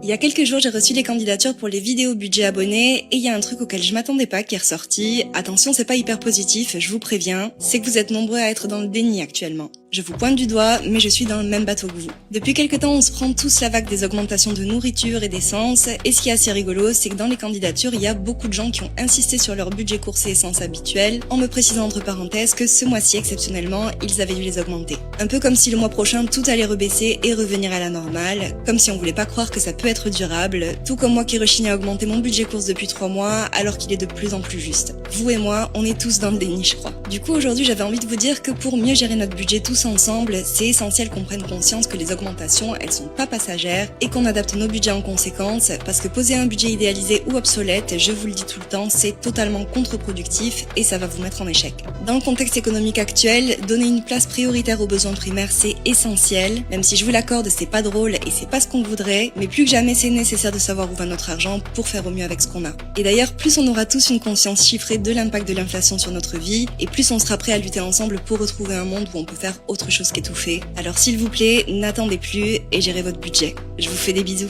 Il y a quelques jours, j'ai reçu les candidatures pour les vidéos budget abonnés et il y a un truc auquel je m'attendais pas qui est ressorti. Attention, c'est pas hyper positif, je vous préviens. C'est que vous êtes nombreux à être dans le déni actuellement. Je vous pointe du doigt, mais je suis dans le même bateau que vous. Depuis quelques temps, on se prend tous la vague des augmentations de nourriture et d'essence. Et ce qui est assez rigolo, c'est que dans les candidatures, il y a beaucoup de gens qui ont insisté sur leur budget course et essence habituel, en me précisant entre parenthèses que ce mois-ci, exceptionnellement, ils avaient dû les augmenter. Un peu comme si le mois prochain, tout allait rebaisser et revenir à la normale, comme si on voulait pas croire que ça peut être durable, tout comme moi qui rechigne à augmenter mon budget course depuis 3 mois, alors qu'il est de plus en plus juste. Vous et moi, on est tous dans le déni, je crois. Du coup, aujourd'hui, j'avais envie de vous dire que pour mieux gérer notre budget tous ensemble, c'est essentiel qu'on prenne conscience que les augmentations, elles sont pas passagères et qu'on adapte nos budgets en conséquence, parce que poser un budget idéalisé ou obsolète, je vous le dis tout le temps, c'est totalement contre-productif et ça va vous mettre en échec. Dans le contexte économique actuel, donner une place prioritaire aux besoins primaires, c'est essentiel, même si je vous l'accorde, c'est pas drôle et c'est pas ce qu'on voudrait, mais plus que jamais, c'est nécessaire de savoir où va notre argent pour faire au mieux avec ce qu'on a. Et d'ailleurs, plus on aura tous une conscience chiffrée de l'impact de l'inflation sur notre vie, et plus on sera prêt à lutter ensemble pour retrouver un monde où on peut faire autre chose qu'étouffer. Alors s'il vous plaît, n'attendez plus et gérez votre budget. Je vous fais des bisous.